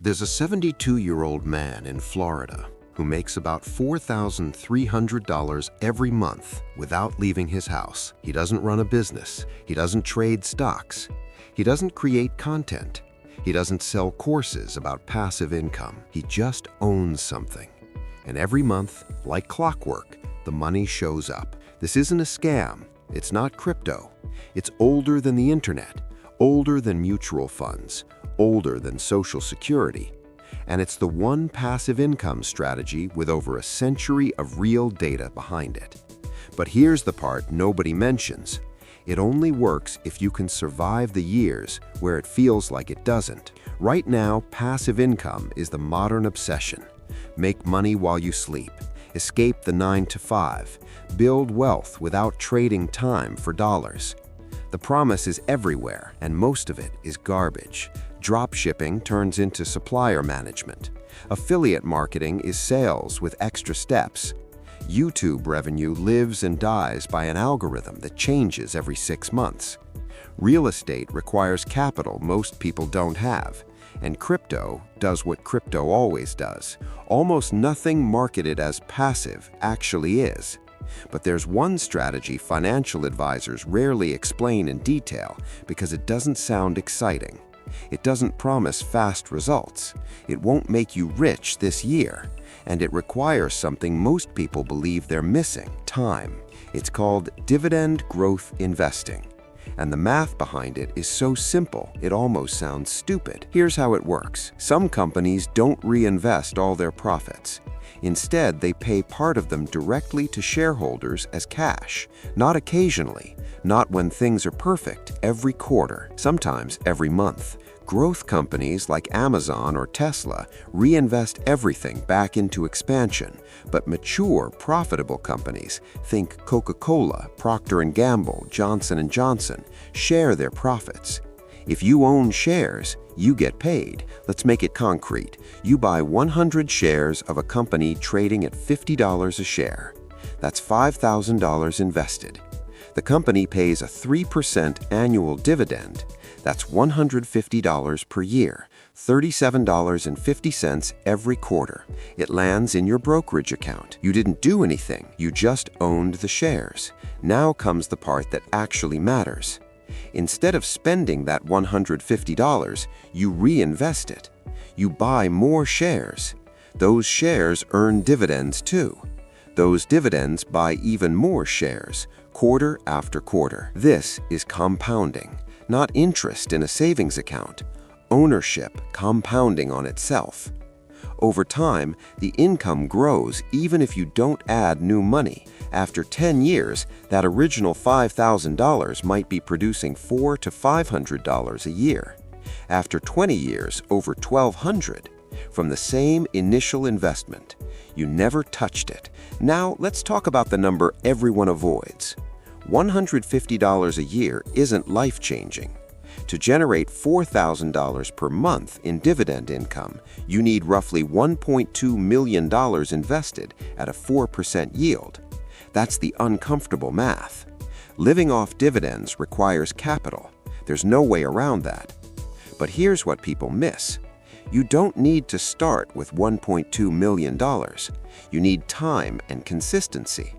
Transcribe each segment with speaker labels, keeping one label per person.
Speaker 1: There's a 72-year-old man in Florida who makes about $4,300 every month without leaving his house. He doesn't run a business. He doesn't trade stocks. He doesn't create content. He doesn't sell courses about passive income. He just owns something. And every month, like clockwork, the money shows up. This isn't a scam. It's not crypto. It's older than the internet, older than mutual funds, older than Social Security. And it's the one passive income strategy with over a century of real data behind it. But here's the part nobody mentions. It only works if you can survive the years where it feels like it doesn't. Right now, passive income is the modern obsession. Make money while you sleep. Escape the 9-to-5. Build wealth without trading time for dollars. The promise is everywhere, and most of it is garbage. Drop shipping turns into supplier management. Affiliate marketing is sales with extra steps. YouTube revenue lives and dies by an algorithm that changes every 6 months. Real estate requires capital most people don't have. And crypto does what crypto always does. Almost nothing marketed as passive actually is. But there's one strategy financial advisors rarely explain in detail because it doesn't sound exciting. It doesn't promise fast results. It won't make you rich this year. And it requires something most people believe they're missing: time. It's called dividend growth investing. And the math behind it is so simple, it almost sounds stupid. Here's how it works. Some companies don't reinvest all their profits. Instead, they pay part of them directly to shareholders as cash, not occasionally, not when things are perfect, every quarter, sometimes every month. Growth companies like Amazon or Tesla reinvest everything back into expansion, but mature, profitable companies, think Coca-Cola, Procter & Gamble, Johnson & Johnson, share their profits. If you own shares, you get paid. Let's make it concrete. You buy 100 shares of a company trading at $50 a share. That's $5,000 invested. The company pays a 3% annual dividend. That's $150 per year, $37.50 every quarter. It lands in your brokerage account. You didn't do anything. You just owned the shares. Now comes the part that actually matters. Instead of spending that $150, you reinvest it. You buy more shares. Those shares earn dividends too. Those dividends buy even more shares, quarter after quarter. This is compounding, not interest in a savings account. Ownership compounding on itself. Over time, the income grows even if you don't add new money. After 10 years, that original $5,000 might be producing $400 to $500 a year. After 20 years, over $1,200 from the same initial investment. You never touched it. Now, let's talk about the number everyone avoids. $150 a year isn't life-changing. To generate $4,000 per month in dividend income, you need roughly $1.2 million invested at a 4% yield. That's the uncomfortable math. Living off dividends requires capital. There's no way around that. But here's what people miss. You don't need to start with $1.2 million. You need time and consistency.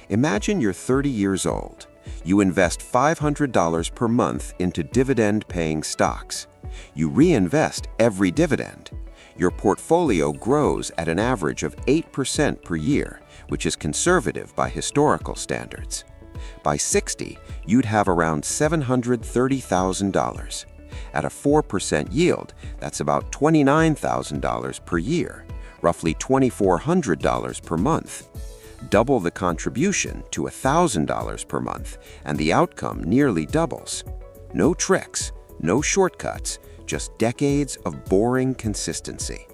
Speaker 1: Imagine you're 30 years old. You invest $500 per month into dividend-paying stocks. You reinvest every dividend. Your portfolio grows at an average of 8% per year, which is conservative by historical standards. By 60, you'd have around $730,000. At a 4% yield, that's about $29,000 per year, roughly $2,400 per month. Double the contribution to $1,000 per month, and the outcome nearly doubles. No tricks, no shortcuts, just decades of boring consistency.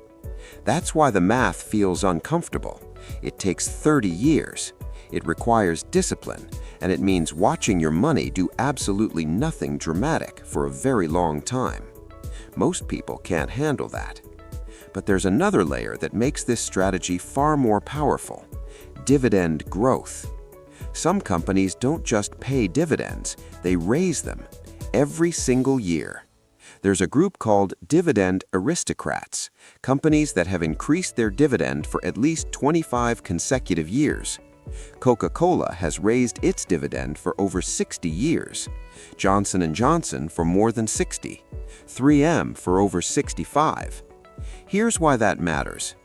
Speaker 1: That's why the math feels uncomfortable. It takes 30 years. It requires discipline, and it means watching your money do absolutely nothing dramatic for a very long time. Most people can't handle that. But there's another layer that makes this strategy far more powerful: dividend growth. Some companies don't just pay dividends, they raise them every single year.
Speaker 2: There's a group called Dividend Aristocrats, companies that have increased their dividend for at least 25 consecutive years. Coca-Cola has raised its dividend for over 60 years, Johnson & Johnson for more than 60, 3M for over 65. Here's why that matters.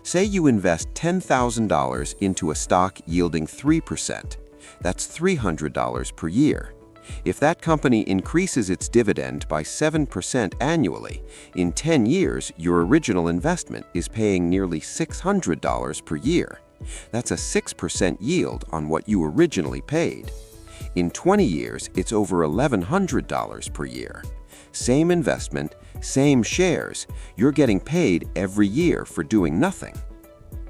Speaker 2: Say you invest $10,000 into a stock yielding 3%. That's $300 per year. If that company increases its dividend by 7% annually, in 10 years, your original investment is paying nearly $600 per year. That's a 6% yield on what you originally paid. In 20 years, it's over $1,100 per year. Same investment, same shares, you're getting paid every year for doing nothing.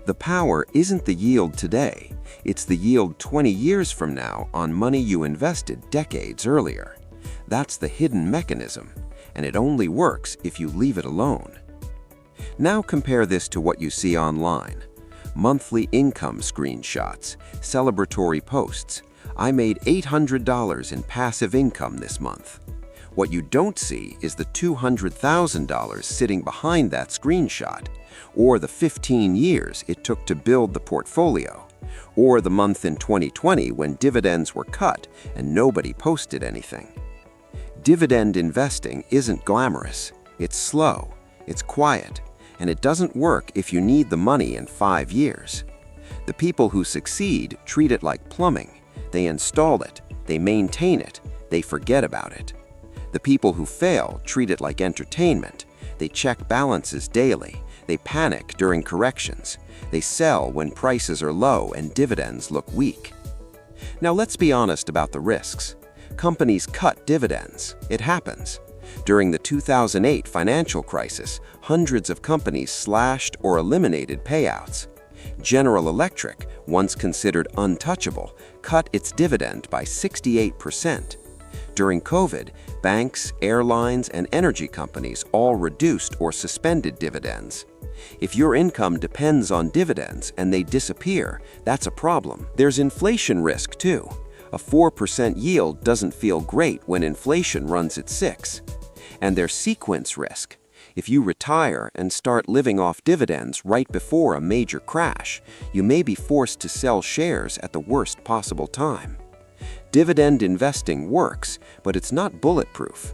Speaker 2: The power isn't the yield today, it's the yield 20 years from now on money you invested decades earlier. That's the hidden mechanism, and it only works if you leave it alone. Now compare this to what you see online. Monthly income screenshots, celebratory posts. I made $800 in passive income this month. What you don't see is the $200,000 sitting behind that screenshot, or the 15 years it took to build the portfolio, or the month in 2020 when dividends were cut and nobody posted anything. Dividend investing isn't glamorous. It's slow, it's quiet, and it doesn't work if you need the money in 5 years. The people who succeed treat it like plumbing. They install it, they maintain it, they forget about it. The people who fail treat it like entertainment. They check balances daily. They panic during corrections. They sell when prices are low and dividends look weak. Now let's be honest about the risks. Companies cut dividends. It happens. During the 2008 financial crisis, hundreds of companies slashed or eliminated payouts. General Electric, once considered untouchable, cut its dividend by 68%. During COVID, banks, airlines, and energy companies all reduced or suspended dividends. If your income depends on dividends and they disappear, that's a problem. There's inflation risk too. A 4% yield doesn't feel great when inflation runs at 6%. And there's sequence risk. If you retire and start living off dividends right before a major crash, you may be forced to sell shares at the worst possible time. Dividend investing works, but it's not bulletproof.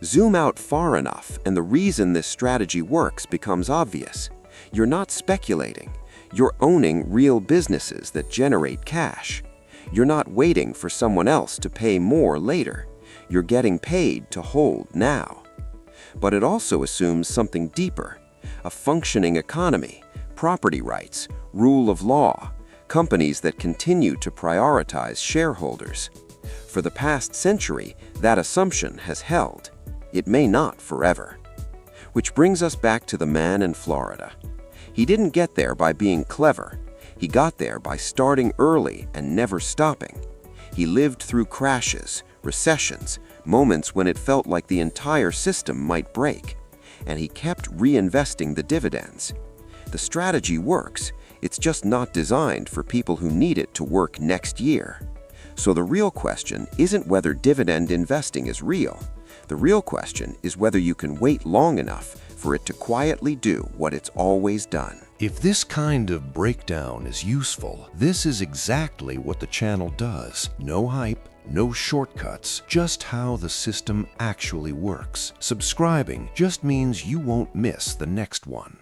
Speaker 2: Zoom out far enough, and the reason this strategy works becomes obvious. You're not speculating. You're owning real businesses that generate cash. You're not waiting for someone else to pay more later. You're getting paid to hold now. But it also assumes something deeper: a functioning economy, property rights, rule of law, companies that continue to prioritize shareholders. For the past century, that assumption has held. It may not forever. Which brings us back to the man in Florida. He didn't get there by being clever. He got there by starting early and never stopping. He lived through crashes, recessions, moments when it felt like the entire system might break. And he kept reinvesting the dividends. The strategy works. It's just not designed for people who need it to work next year. So the real question isn't whether dividend investing is real. The real question is whether you can wait long enough for it to quietly do what it's always done.
Speaker 3: If this kind of breakdown is useful, this is exactly what the channel does. No hype, no shortcuts, just how the system actually works. Subscribing just means you won't miss the next one.